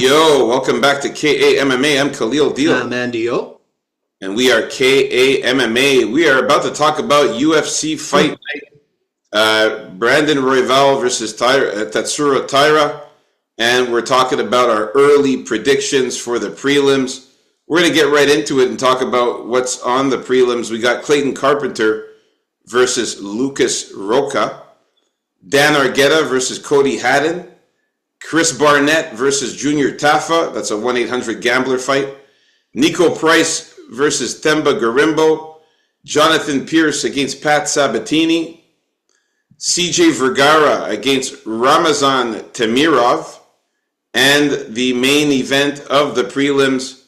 Yo, welcome back to KAMMA. I'm Khalil Deal. I'm Andio. And we are KAMMA. We are about to talk about UFC Fight Night. Brandon Royval versus Tatsuro Taira. And we're talking about our early predictions for the prelims. We're going to get right into it and talk about what's on the prelims. We got Clayton Carpenter versus Lucas Roca. Dan Argueta versus Cody Haddon. Chris Barnett versus Junior Tafa. That's a 1-800-GAMBLER fight. Nico Price versus Themba Garimbo. Jonathan Pierce against Pat Sabatini. CJ Vergara against Ramazan Tamirov. And the main event of the prelims,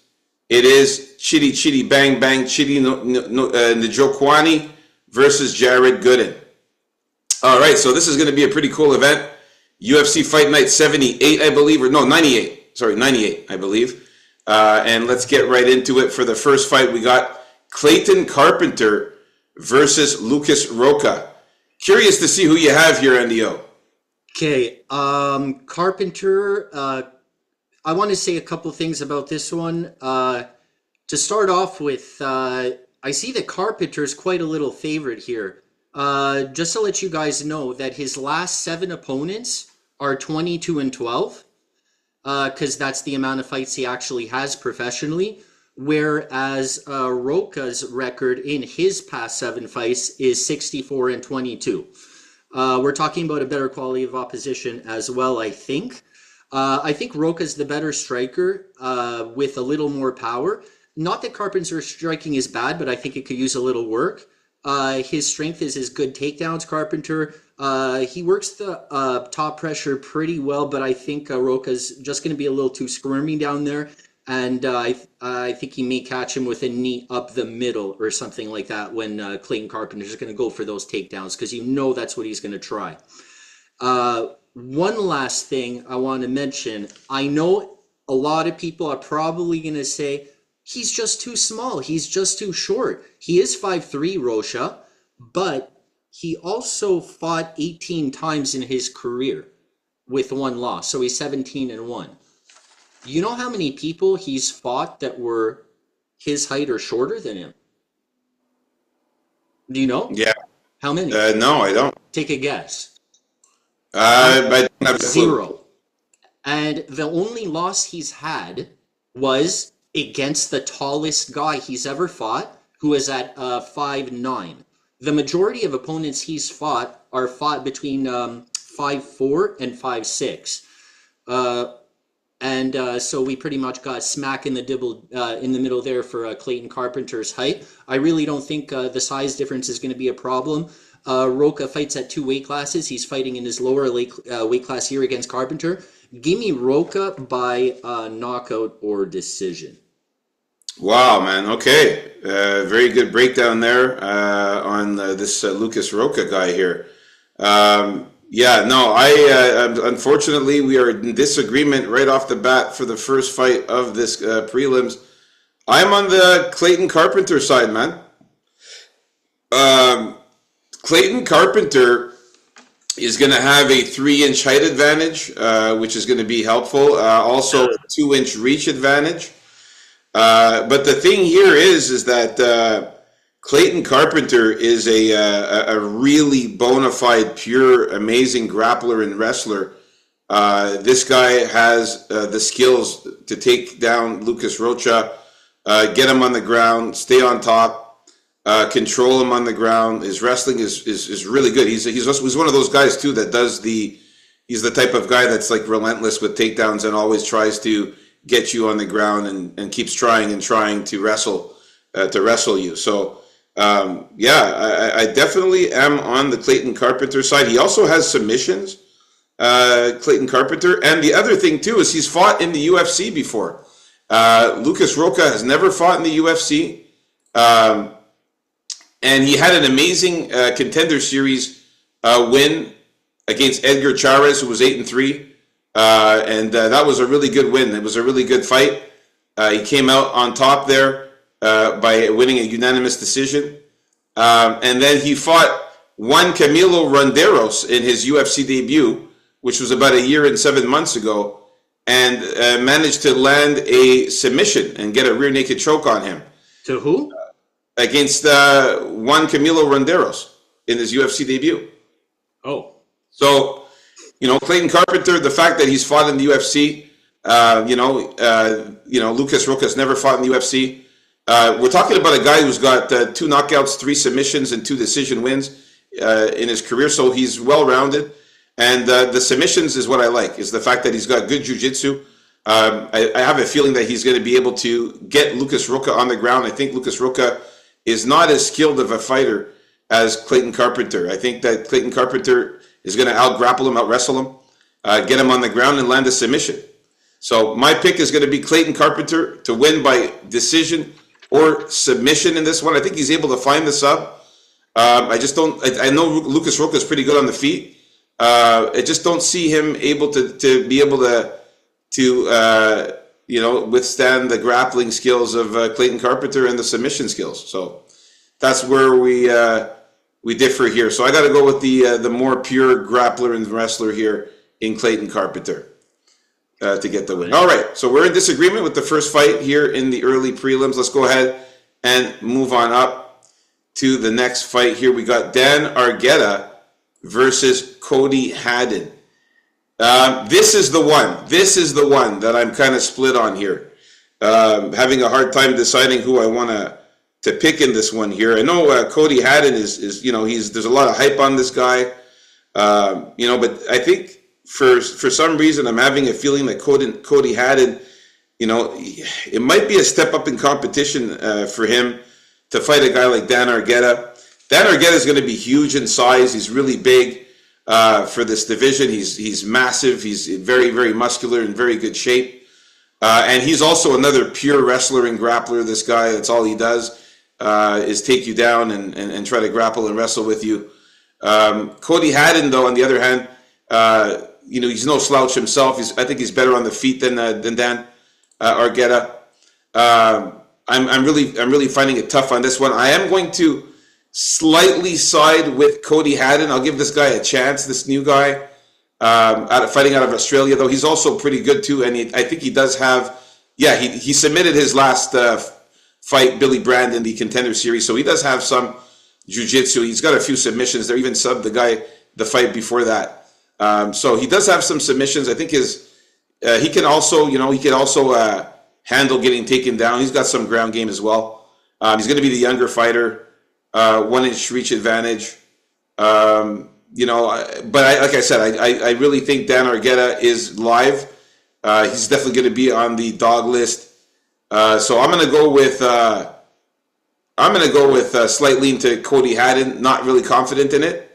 it is Chitty Chitty Bang Bang Chitty Njokwani versus Jared Gooden. All right, so this is going to be a pretty cool event. UFC Fight Night 78, I believe, or no, 98. Sorry, 98, I believe. And let's get right into it. For the first fight, we got Clayton Carpenter versus Lucas Roca. Curious to see who you have here, NDO. Okay, Carpenter, I want to say a couple things about this one. To start off with, I see that Carpenter's quite a little favorite here. Just to let you guys know that his last 7 opponents are 22-12, because that's the amount of fights he actually has professionally, whereas Roca's record in his past 7 fights is 64-22. We're talking about a better quality of opposition as well, I think. I think Roca's the better striker with a little more power. Not that Carpenter's striking is bad, but I think it could use a little work. His strength is his good takedowns, Carpenter. He works the top pressure pretty well, but I think Roca's just going to be a little too squirmy down there. And I think he may catch him with a knee up the middle or something like that when Clayton Carpenter's going to go for those takedowns, because you know that's what he's going to try. One last thing I want to mention. I know a lot of people are probably going to say, he's just too small. He's just too short. He is 5'3", Rocha, but he also fought 18 times in his career with 1 loss. So he's 17-1. You know how many people he's fought that were his height or shorter than him? Do you know? Yeah. How many? No, I don't. Take a guess. I don't have a clue. 0. And the only loss he's had was against the tallest guy he's ever fought, who is at 5'9". The majority of opponents he's fought are fought between 5'4" and 5'6". So we pretty much got smack in the middle there for Clayton Carpenter's height. I really don't think the size difference is going to be a problem. Roca fights at 2 weight classes. He's fighting in his lower weight class here against Carpenter. Give me Roca by knockout or decision. Wow, man. Okay. Very good breakdown there on this Lucas Roca guy here. Unfortunately, we are in disagreement right off the bat for the first fight of this prelims. I'm on the Clayton Carpenter side, man. Clayton Carpenter is going to have a 3-inch height advantage, which is going to be helpful. Also, a 2-inch reach advantage. But the thing here is that Clayton Carpenter is a really bona fide, pure, amazing grappler and wrestler. This guy has the skills to take down Lucas Rocha, get him on the ground, stay on top, control him on the ground. His wrestling is really good. He's one of those guys too that he's the type of guy that's like relentless with takedowns and always tries to get you on the ground and keeps trying to wrestle you. So I definitely am on the Clayton Carpenter side. He also has submissions, Clayton Carpenter. And the other thing too is he's fought in the UFC before. Lucas Roca has never fought in the UFC. And he had an amazing contender series win against Edgar Chairez, who was 8-3. That was a really good win. It was a really good fight. He came out on top there by winning a unanimous decision. And then he fought Juan Camilo Ronderos in his UFC debut, which was about 1 year and 7 months ago. and managed to land a submission and get a rear naked choke on him To who? against Juan Camilo Ronderos in his UFC debut. Oh, So, Clayton Carpenter, the fact that he's fought in the UFC, Lucas Roca's never fought in the UFC. We're talking about a guy who's got 2 knockouts, 3 submissions, and 2 decision wins in his career. So he's well-rounded. And the submissions is what I like, is the fact that he's got good jiu-jitsu. I have a feeling that he's going to be able to get Lucas Roca on the ground. I think Lucas Roca is not as skilled of a fighter as Clayton Carpenter. I think that Clayton Carpenter is going to out-grapple him, out-wrestle him, get him on the ground, and land a submission. So my pick is going to be Clayton Carpenter to win by decision or submission in this one. I think he's able to find the sub. I know Lucas Roca is pretty good on the feet. I just don't see him able to be able to withstand the grappling skills of Clayton Carpenter and the submission skills. So that's where we differ here. So I got to go with the more pure grappler and wrestler here in Clayton Carpenter to get the win. All right, so we're in disagreement with the first fight here in the early prelims. Let's go ahead and move on up to the next fight here. We got Dan Argueta versus Cody Haddon. This is the one. This is the one that I'm kind of split on here. Having a hard time deciding who I want to pick in this one here. I know Cody Haddon is there's a lot of hype on this guy. But I think for some reason I'm having a feeling that Cody Haddon, it might be a step up in competition for him to fight a guy like Dan Argueta. Dan Argueta is going to be huge in size. He's really big for this division. He's massive. He's very, very muscular and very good shape. And he's also another pure wrestler and grappler. This guy, that's all he does is take you down and try to grapple and wrestle with you. Cody Haddon, though, on the other hand, he's no slouch himself. I think he's better on the feet than Dan Argueta. I'm really finding it tough on this one. I am going to slightly side with Cody Haddon. I'll give this guy a chance, this new guy, fighting out of Australia, though he's also pretty good too. And I think he does have, he submitted his last fight, Billy Brand, in the Contender Series, so he does have some jiu-jitsu. He's got a few submissions there, even subbed the guy the fight before that. So he does have some submissions. I think he can also, handle getting taken down. He's got some ground game as well. He's going to be the younger fighter. 1-inch reach advantage, but like I said, I really think Dan Argueta is live. He's definitely going to be on the dog list. So I'm going to go with slight lean to Cody Haddon. Not really confident in it.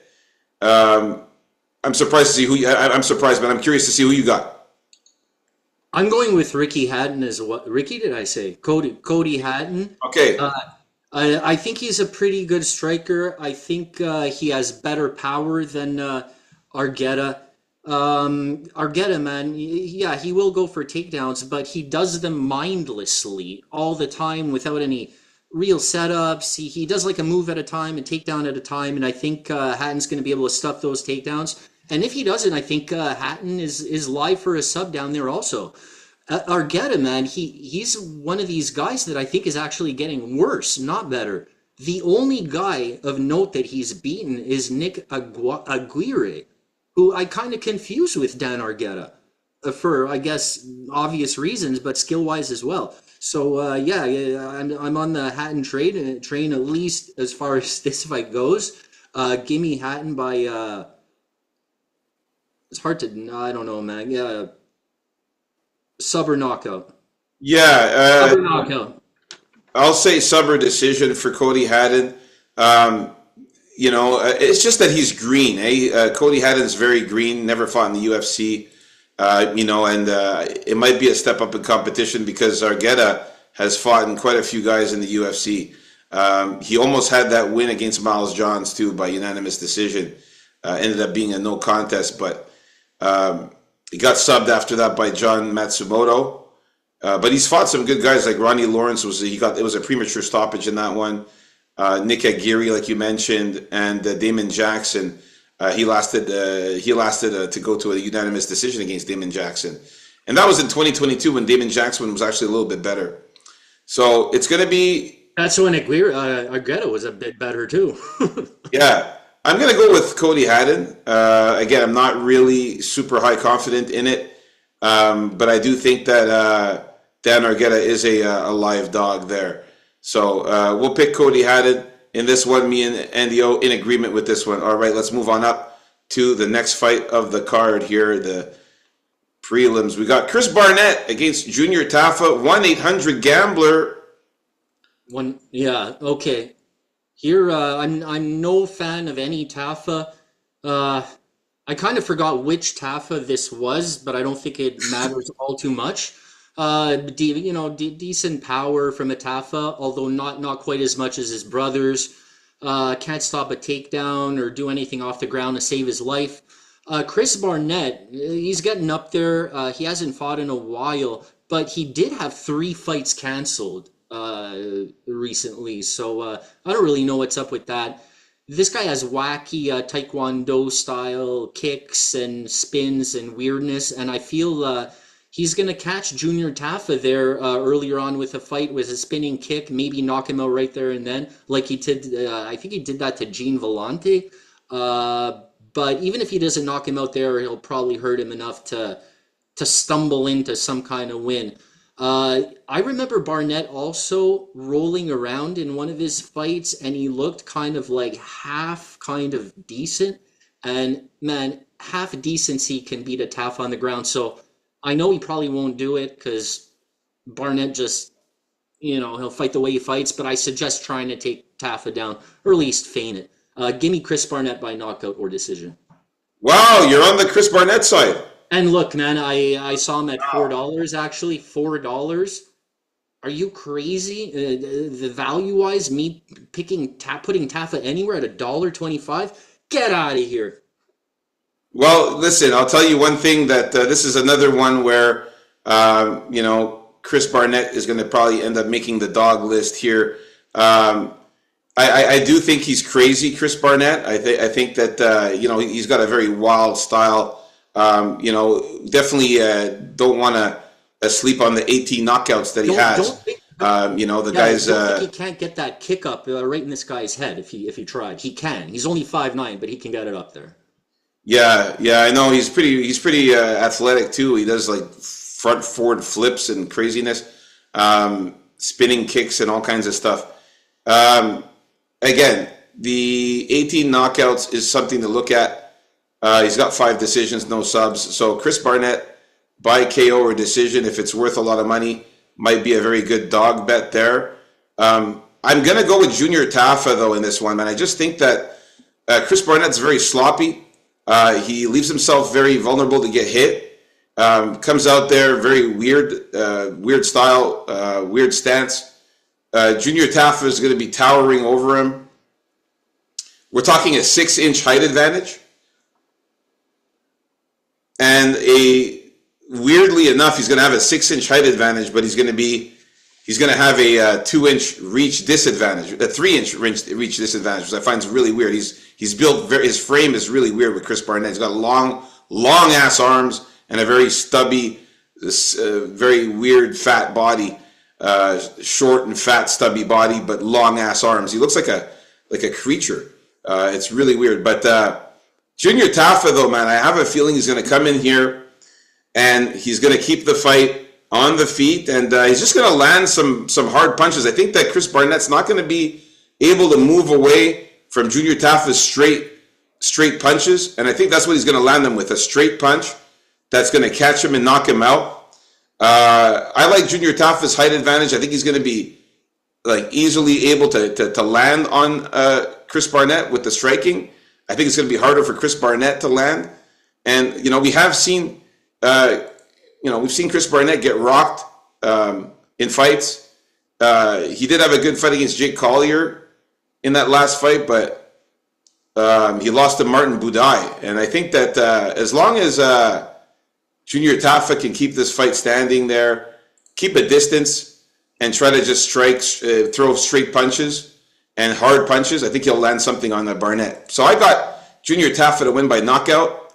I'm surprised to see I'm surprised, but I'm curious to see who you got. I'm going with Ricky Haddon as well. Ricky, did I say? Cody Haddon. Okay. I think he's a pretty good striker. I think he has better power than Argueta. Argueta, man, he will go for takedowns, but he does them mindlessly all the time without any real setups. He does like a move at a time, a takedown at a time, and I think Hatton's going to be able to stuff those takedowns. And if he doesn't, I think Hatton is live for a sub down there also. Argueta, man, he's one of these guys that I think is actually getting worse, not better. The only guy of note that he's beaten is Nick Aguirre, who I kind of confuse with Dan Argueta for, I guess, obvious reasons, but skill-wise as well. So, I'm on the Hatton train at least as far as this fight goes. Give me Hatton by... it's hard to... I don't know, man. Yeah, sub or knockout. Yeah. Sub or knockout. I'll say sub or decision for Cody Haddon. It's just that he's green. Cody Haddon's very green, never fought in the UFC. And it might be a step up in competition because Argueta has fought in quite a few guys in the UFC. He almost had that win against Miles Johns, too, by unanimous decision. Ended up being a no contest, but he got subbed after that by John Matsumoto. But he's fought some good guys like Ronnie Lawrence. It was a premature stoppage in that one. Nick Aguirre, like you mentioned, and Damon Jackson. He lasted to go to a unanimous decision against Damon Jackson. And that was in 2022 when Damon Jackson was actually a little bit better. So it's going to be, That's when Aguero was a bit better too. yeah. I'm going to go with Cody Haddon. Again, I'm not really super high confident in it, but I do think that Dan Argueta is a live dog there. So we'll pick Cody Haddon in this one. Me and Andy O in agreement with this one. All right, let's move on up to the next fight of the card here, the prelims. We got Chris Barnett against Junior Taffa, 1-800-GAMBLER. Yeah, okay. Here, I'm no fan of any Taffa. I kind of forgot which Taffa this was, but I don't think it matters all too much. Decent power from a Taffa, although not quite as much as his brothers. Can't stop a takedown or do anything off the ground to save his life. Chris Barnett, he's getting up there. He hasn't fought in a while, but he did have 3 fights canceled recently, so I don't really know what's up with that. This guy has wacky taekwondo style kicks and spins and weirdness, and I feel he's gonna catch Junior Taffa there earlier on with a fight with a spinning kick, maybe knock him out right there and then, like he did. I think he did that to Gene Vellante. But even if he doesn't knock him out there, he'll probably hurt him enough to stumble into some kind of win. I remember Barnett also rolling around in one of his fights, and he looked kind of like half kind of decent. And man, half decency can beat a Taffa on the ground. So I know he probably won't do it because Barnett just, he'll fight the way he fights. But I suggest trying to take Taffa down, or at least feign it. Give me Chris Barnett by knockout or decision. Wow, you're on the Chris Barnett side. And look, man, I saw him at $4 actually. $4. Are you crazy? The value wise, me putting Taffa anywhere at $1.25? Get out of here. Well, listen, I'll tell you one thing that this is another one where Chris Barnett is going to probably end up making the dog list here. I do think he's crazy, Chris Barnett. I think that he's got a very wild style. Definitely don't want to sleep on the 18 knockouts that he has. Guy's. Don't think he can't get that kick up right in this guy's head if he tried. He can. He's only 5'9", but he can get it up there. Yeah, I know. He's pretty athletic too. He does like front forward flips and craziness, spinning kicks and all kinds of stuff. Again, the 18 knockouts is something to look at. He's got 5 decisions, no subs. So Chris Barnett by KO or decision, if it's worth a lot of money, might be a very good dog bet there. I'm going to go with Junior Taffa, though, in this one, man. I just think that Chris Barnett's very sloppy. He leaves himself very vulnerable to get hit. Comes out there very weird style, weird stance. Junior Taffa is going to be towering over him. We're talking a 6-inch height advantage. And weirdly enough, he's going to have a 6-inch height advantage, but he's going to have a 2-inch reach disadvantage, a 3-inch reach disadvantage, which I find is really weird. He's built his frame is really weird with Chris Barnett. He's got long ass arms and a very stubby, very weird fat body, short and fat stubby body, but long ass arms. He looks like a creature. It's really weird, but. Junior Taffa, though, man, I have a feeling he's going to come in here and he's going to keep the fight on the feet, and he's just going to land some hard punches. I think that Chris Barnett's not going to be able to move away from Junior Taffa's straight punches, and I think that's what he's going to land them with, a straight punch that's going to catch him and knock him out. I like Junior Taffa's height advantage. I think he's going to be like easily able to land on Chris Barnett with the striking. I think it's going to be harder for Chris Barnett to land. And, we have seen, we've seen Chris Barnett get rocked in fights. He did have a good fight against Jake Collier in that last fight, but he lost to Martin Budai. And I think that as long as Junior Taffa can keep this fight standing there, keep a distance, and try to just throw straight punches, and hard punches, I think he'll land something on the Barnett. So I got Junior Taffa to win by knockout.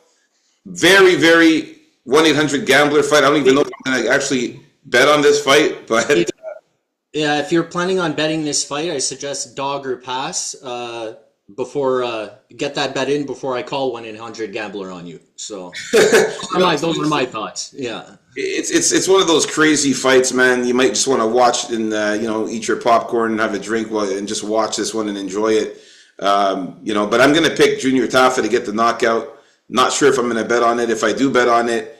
Very, very 1-800-GAMBLER fight. I don't even know if I'm going to actually bet on this fight, but Yeah, if you're planning on betting this fight, I suggest dog or pass before get that bet in before I call 1-800-GAMBLER on you. So those are my thoughts. Yeah. it's one of those crazy fights, man. You might just want to watch and eat your popcorn and have a drink and just watch this one and enjoy it. But I'm going to pick Junior Tafa to get the knockout. Not sure if I'm going to bet on it. If I do bet on it,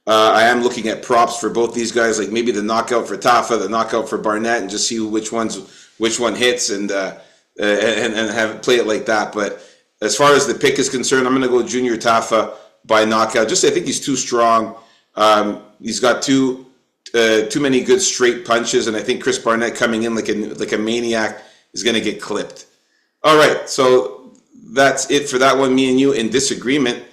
I am looking at props for both these guys, like maybe the knockout for Tafa, the knockout for Barnett, and just see which one hits and have play it like that. But as far as the pick is concerned, I'm going to go Junior Tafa by knockout. Just I think he's too strong. He's got too many good straight punches, and I think Chris Barnett coming in like a maniac is going to get clipped. All right, so that's it for that one. Me and you in disagreement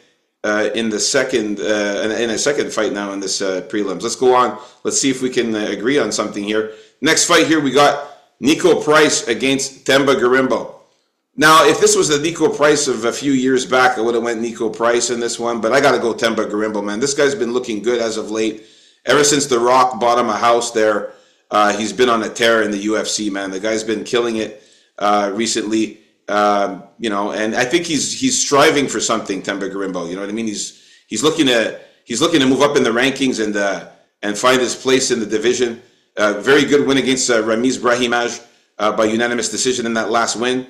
in the second in a second fight now in this prelims. Let's go on. Let's see if we can agree on something here. Next fight here, we got Nico Price against Themba Gorimbo. Now, if this was the Nico Price of a few years back, I would have went Nico Price in this one, but I got to go Themba Gorimbo, man. This guy's been looking good as of late. Ever since The Rock bought him a house there, he's been on a tear in the UFC, man. The guy's been killing it recently, and I think he's striving for something, Themba Gorimbo. You know what I mean? He's looking to move up in the rankings and find his place in the division. Very good win against Ramiz Brahimaj by unanimous decision in that last win.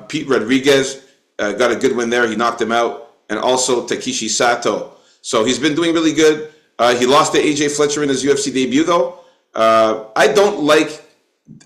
Pete Rodriguez got a good win there. He knocked him out. And also Takeshi Sato. So he's been doing really good. He lost to AJ Fletcher in his UFC debut, though. I don't like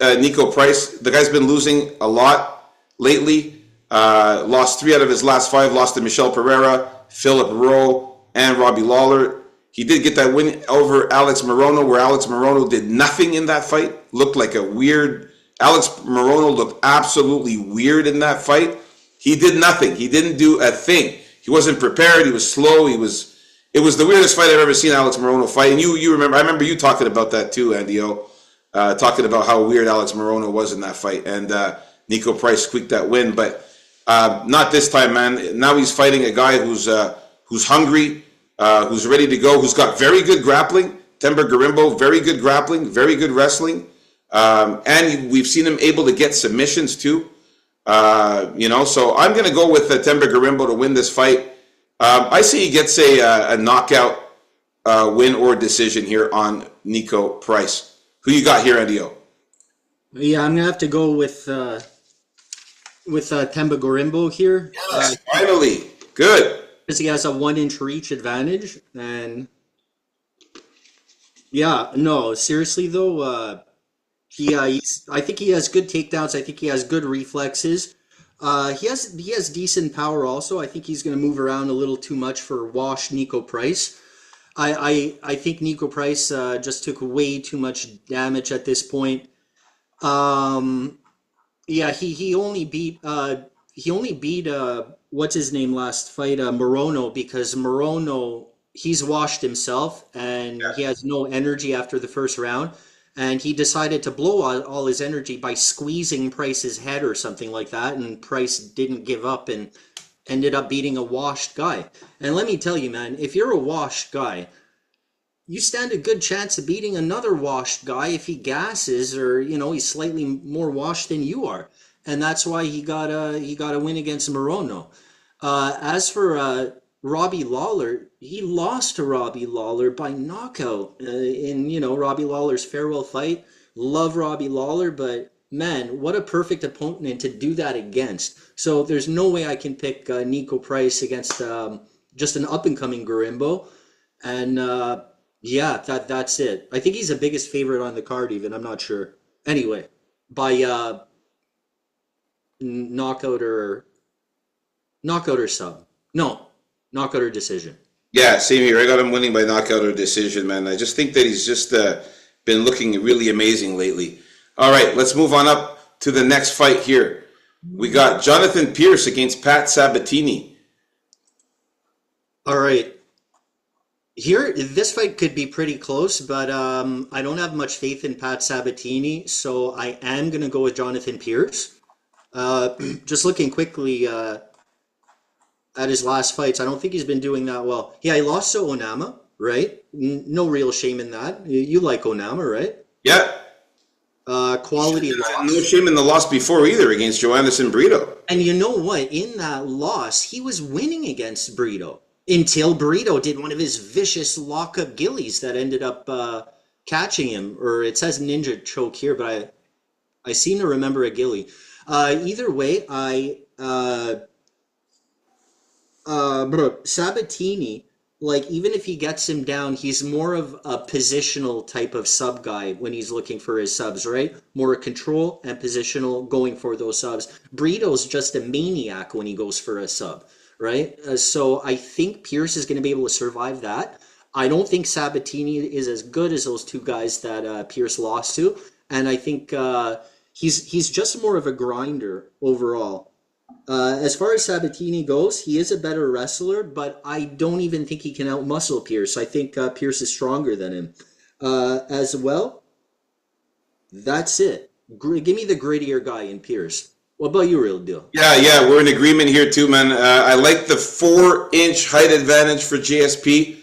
Nico Price. The guy's been losing a lot lately. Lost 3 out of his last 5. Lost to Michel Pereira, Philip Rowe, and Robbie Lawler. He did get that win over Alex Morono, where Alex Morono did nothing in that fight. Looked like a weird... Alex Morono looked absolutely weird in that fight. He did nothing. He didn't do a thing. He wasn't prepared. He was slow. It was the weirdest fight I've ever seen Alex Morono fight. And you remember, I remember you talking about that too, Andy O. Talking about how weird Alex Morono was in that fight. And Nico Price squeaked that win. But not this time, man. Now he's fighting a guy who's hungry, who's ready to go, who's got very good grappling. Themba Gorimbo, very good grappling, very good wrestling. And we've seen him able to get submissions too. So I'm going to go with Themba Gorimbo to win this fight. I say he gets a knockout win or decision here on Nico Price. Who you got here, Andy O? Yeah, I'm going to have to go with Themba Gorimbo here. Yes, finally. Good. Because he has a 1-inch reach advantage. And yeah, no, seriously though, I think he has good takedowns. I think he has good reflexes. He has decent power also. I think he's going to move around a little too much for washed Nico Price. I think Nico Price just took way too much damage at this point. Yeah, he only beat what's his name last fight, Morono, because Morono, he's washed himself and he has no energy after the first round. And he decided to blow all his energy by squeezing Price's head or something like that. And Price didn't give up and ended up beating a washed guy. And let me tell you, man, if you're a washed guy, you stand a good chance of beating another washed guy if he gasses or, he's slightly more washed than you are. And that's why he got a win against Morono. As for Robbie Lawler, he lost to Robbie Lawler by knockout in Robbie Lawler's farewell fight. Love Robbie Lawler, but man, what a perfect opponent to do that against. So there's no way I can pick Nico Price against just an up-and-coming Gorimbo. And that's it. I think he's the biggest favorite on the card even, I'm not sure. Anyway, by knockout or sub. No. Knockout or decision. Yeah, same here. I got him winning by knockout or decision, man. I just think that he's just been looking really amazing lately. All right, let's move on up to the next fight here. We got Jonathan Pierce against Pat Sabatini. All right. Here, this fight could be pretty close, but I don't have much faith in Pat Sabatini, so I am going to go with Jonathan Pierce. Just looking quickly... at his last fights. I don't think he's been doing that well. Yeah, he lost to Onama, right? No real shame in that. You like Onama, right? Yeah, Quality no loss. shame in the loss before either against Joanderson Brito. And you know what? In that loss, he was winning against Brito until Brito did one of his vicious lockup gillies that ended up catching him. Or it says ninja choke here, but I seem to remember a gilly. Either way, Sabatini, like even if he gets him down, he's more of a positional type of sub guy when he's looking for his subs, right? More control and positional going for those subs. Brito's just a maniac when he goes for a sub, right? So I think Pierce is going to be able to survive that. I don't think Sabatini is as good as those two guys that Pierce lost to, and I think he's just more of a grinder overall. As far as Sabatini goes, he is a better wrestler, but I don't even think he can outmuscle Pierce. I think Pierce is stronger than him. As well, that's it. Give me the grittier guy in Pierce. What about you, real deal? Yeah, we're in agreement here too, man. I like the 4-inch height advantage for GSP.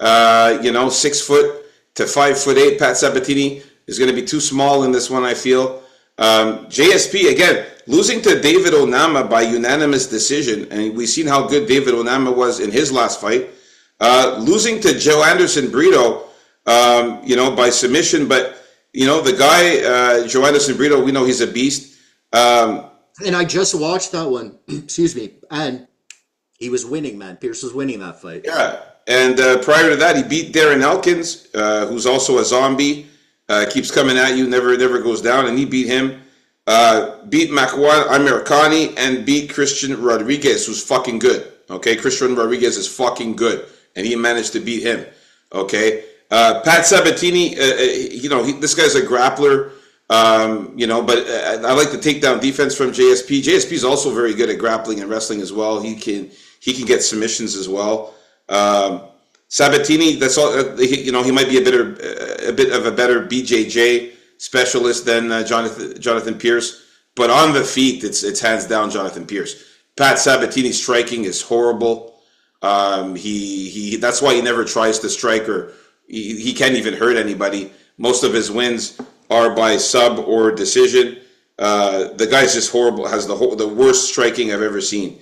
6 foot to 5'8". Pat Sabatini is going to be too small in this one, I feel. JSP, again, losing to David Onama by unanimous decision, and we've seen how good David Onama was in his last fight. Losing to Joanderson Brito, by submission, but, the guy, Joanderson Brito, we know he's a beast. And I just watched that one, excuse me, and he was winning, man. Pierce was winning that fight. Yeah, and prior to that, he beat Darren Elkins, who's also a zombie, keeps coming at you, never goes down, and he beat him. Beat Makwan Amirkhani and beat Christian Rodriguez, who's fucking good. Okay, Christian Rodriguez is fucking good, and he managed to beat him. Okay, Pat Sabatini, this guy's a grappler. But I like the takedown defense from JSP. JSP is also very good at grappling and wrestling as well. He can get submissions as well. Sabatini, that's all. He might be a bit of a better BJJ specialist than Jonathan Pierce, but on the feet, it's hands down Jonathan Pierce. Pat Sabatini's striking is horrible. He that's why he never tries to strike, or he can't even hurt anybody. Most of his wins are by sub or decision. The guy's just horrible. Has the worst striking I've ever seen.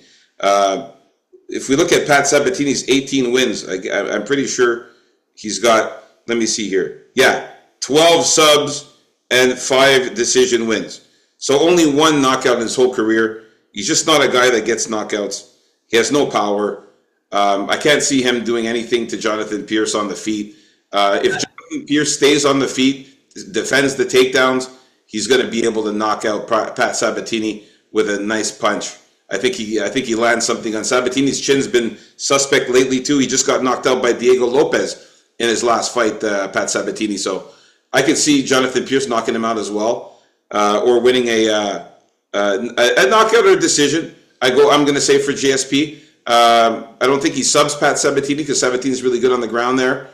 If we look at Pat Sabatini's 18 wins, I'm pretty sure he's got. Let me see here. Yeah, 12 subs and 5 decision wins. So only 1 knockout in his whole career. He's just not a guy that gets knockouts. He has no power. I can't see him doing anything to Jonathan Pierce on the feet. If Jonathan Pierce stays on the feet, defends the takedowns, he's going to be able to knock out Pat Sabatini with a nice punch. I think he lands something on Sabatini's chin's been suspect lately too. He just got knocked out by Diego Lopez in his last fight, Pat Sabatini. So I could see Jonathan Pierce knocking him out as well, or winning a knockout or decision. I'm going to say for GSP. I don't think he subs Pat Sabatini because Sabatini's really good on the ground there.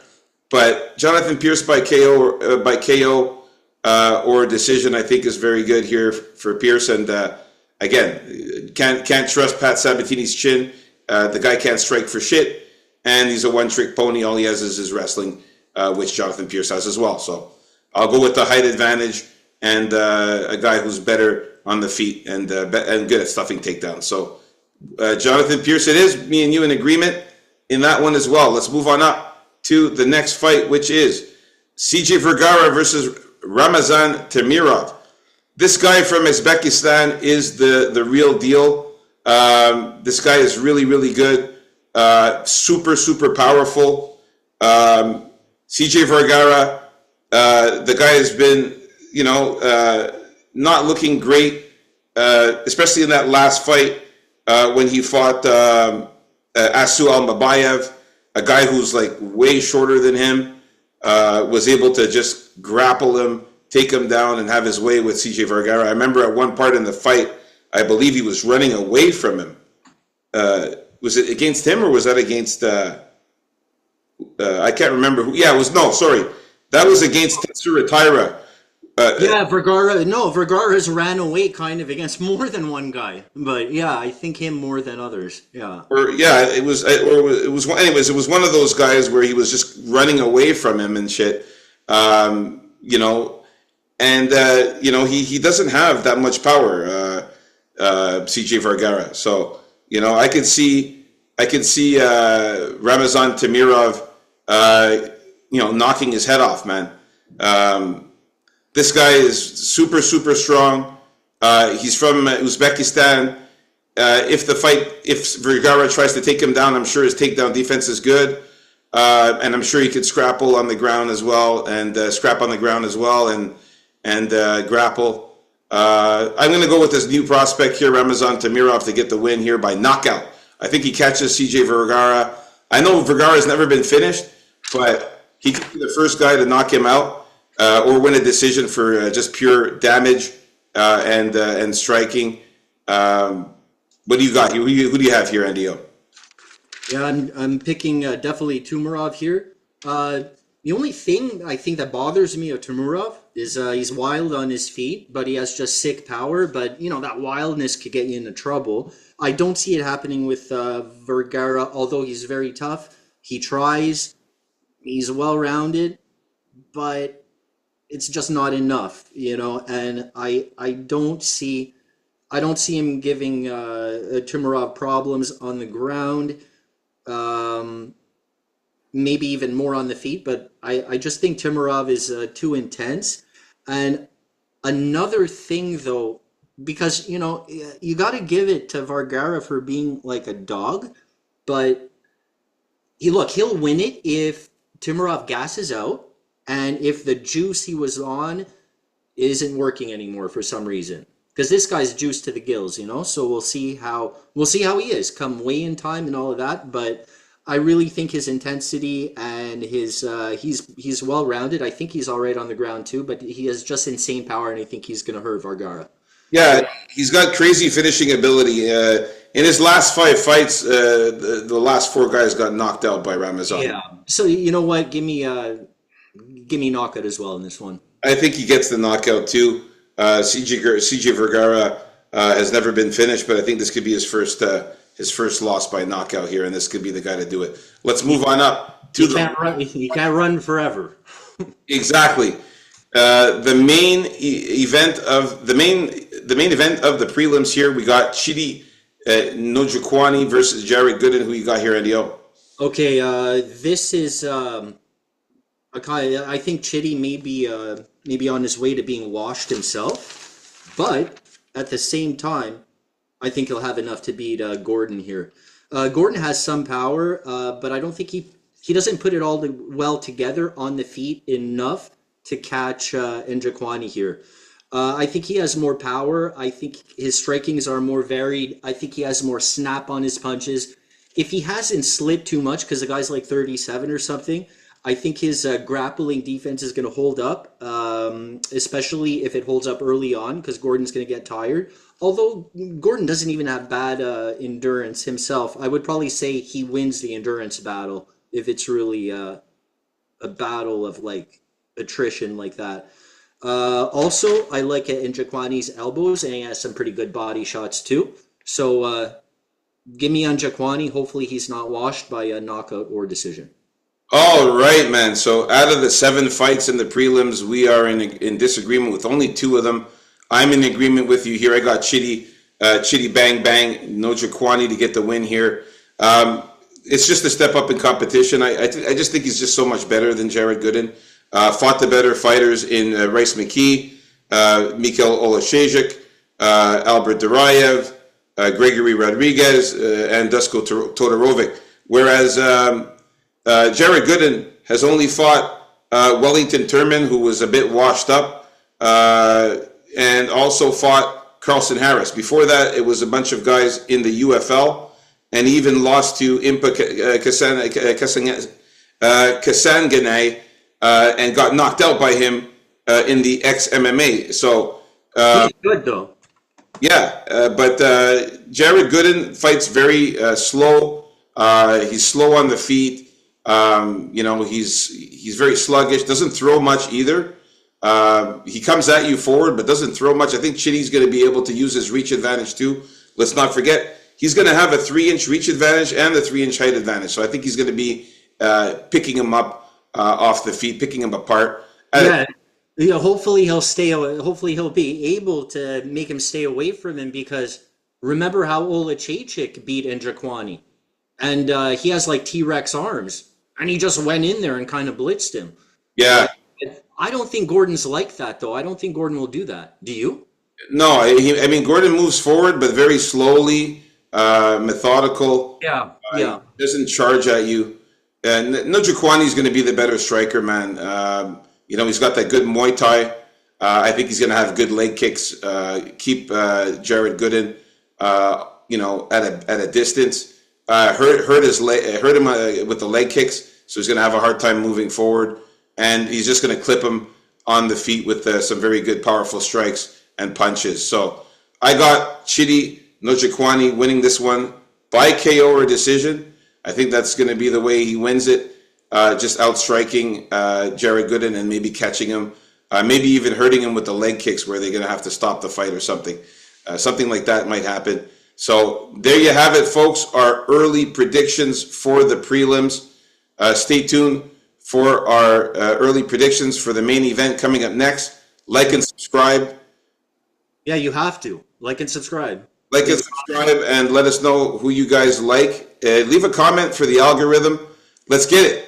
But Jonathan Pierce by KO or decision, I think, is very good here for Pierce. And again, can't trust Pat Sabatini's chin. The guy can't strike for shit, and he's a one-trick pony. All he has is his wrestling, which Jonathan Pierce has as well. So I'll go with the height advantage and a guy who's better on the feet and good at stuffing takedowns. So Jonathan Pierce, it is. Me and you in agreement in that one as well. Let's move on up to the next fight, which is CJ Vergara versus Ramazan Tamirov. This guy from Uzbekistan is the real deal. This guy is really, really good. Super, super powerful. CJ Vergara, the guy has been, not looking great, especially in that last fight when he fought Asu Almabayev, a guy who's like way shorter than him, was able to just grapple him, take him down, and have his way with CJ Vergara. I remember at one part in the fight, I believe he was running away from him. Was it against him or was that against? I can't remember who. Yeah, it was. No, sorry, that was against Tatsuro Taira. Yeah, Vergara. No, Vergara's ran away kind of against more than one guy, but yeah, I think him more than others. Yeah. Or yeah, anyways, it was one of those guys where he was just running away from him and shit. You know, and you know he doesn't have that much power, CJ Vergara. So you know I could see Ramazan Tamirov, you know, knocking his head off, man. This guy is super strong. He's from Uzbekistan. If Vergara tries to take him down, I'm sure his takedown defense is good, and I'm sure he could scrapple on the ground as well, and scrap on the ground as well, and grapple. I'm going to go with this new prospect here, Ramazan Tamirov, to get the win here by knockout. I think he catches CJ Vergara. I know Vergara's never been finished, but he could be the first guy to knock him out or win a decision for just pure damage and striking. What do you got? Who do you have here, Andio? Yeah, I'm picking definitely Tumarov here. The only thing I think that bothers me of Tumurov is he's wild on his feet, but he has just sick power. But you know that wildness could get you into trouble. I don't see it happening with Vergara, although he's very tough. He tries. He's well-rounded, but it's just not enough, you know. And I don't see him giving Tumurov problems on the ground. Maybe even more on the feet, but I just think Timurov is too intense. And another thing, though, because, you know, you got to give it to Vergara for being like a dog, but he'll win it if Timurov gasses out and if the juice he was on isn't working anymore for some reason. Because this guy's juiced to the gills, you know, so we'll see how he is come weigh-in time and all of that, but I really think his intensity and his he's well rounded. I think he's all right on the ground too, but he has just insane power, and I think he's going to hurt Vergara. Yeah, he's got crazy finishing ability. In his last 5 fights, the last 4 guys got knocked out by Ramazan. Yeah. So you know what? Give me knockout as well in this one. I think he gets the knockout too. CJ Vergara has never been finished, but I think this could be his first loss by knockout here, and this could be the guy to do it. Let's move on up to He can't run forever. Exactly. The main event of the prelims here, we got Chidi Njokuani versus Jared Gooden. Who you got here, Andio? Okay, this is I think Chidi may be on his way to being washed himself, but at the same time, I think he'll have enough to beat Gordon here. Gordon has some power, but I don't think he doesn't put it all well together on the feet enough to catch Njokuani here. I think he has more power. I think his strikings are more varied. I think he has more snap on his punches. If he hasn't slid too much, because the guy's like 37 or something, I think his grappling defense is going to hold up, especially if it holds up early on, because Gordon's going to get tired. Although Gordon doesn't even have bad endurance himself, I would probably say he wins the endurance battle if it's really a battle of like attrition like that. Also, I like Njokuani's elbows, and he has some pretty good body shots too. So give me Njokuani. Hopefully he's not washed by a knockout or decision. All right, man. So out of the 7 fights in the prelims, we are in disagreement with only 2 of them. I'm in agreement with you here. I got Chidi Bang Bang Njokuani to get the win here. It's just a step up in competition. I just think he's just so much better than Jared Gooden. Fought the better fighters in Rice McKee, Mikhail Olashejik, Albert Durayev, Gregory Rodriguez, and Dusko Todorovic. Whereas Jared Gooden has only fought Wellington Turman, who was a bit washed up, and also fought Carlson Harris. Before that, it was a bunch of guys in the UFL, and he even lost to Impa Kasanganay and got knocked out by him in the ex-MMA. So he's good though. Yeah, but Jared Gooden fights very slow. He's slow on the feet. You know, he's very sluggish. Doesn't throw much either. He comes at you forward, but doesn't throw much. I think Chitty's going to be able to use his reach advantage too. Let's not forget, he's going to have a 3-inch reach advantage and the 3-inch height advantage. So I think he's going to be picking him up off the feet, picking him apart. Yeah, hopefully he'll stay. Hopefully he'll be able to make him stay away from him because remember how Olachechik beat Njokwani, and he has like T-Rex arms, and he just went in there and kind of blitzed him. Yeah. I don't think Gordon's like that though. I don't think Gordon will do that. Do you? No, I mean Gordon moves forward, but very slowly, methodical. Yeah. Doesn't charge at you. And Njokwani is going to be the better striker, man. He's got that good Muay Thai. I think he's going to have good leg kicks. Keep Jared Gooden, at a distance. Hurt him with the leg kicks, so he's going to have a hard time moving forward. And he's just going to clip him on the feet with some very good, powerful strikes and punches. So I got Chidi Njokwani winning this one by KO or decision. I think that's going to be the way he wins it. Just outstriking Jared Gooden and maybe catching him, maybe even hurting him with the leg kicks where they're going to have to stop the fight or something. Something like that might happen. So there you have it, folks, our early predictions for the prelims. Stay tuned for our early predictions for the main event coming up next. Like and subscribe. Yeah, you have to. Like and subscribe. Like and subscribe and let us know who you guys like. Leave a comment for the algorithm. Let's get it.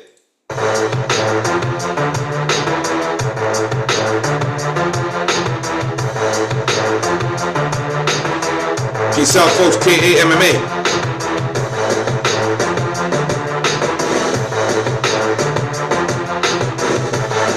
Peace out, folks. KAMMA.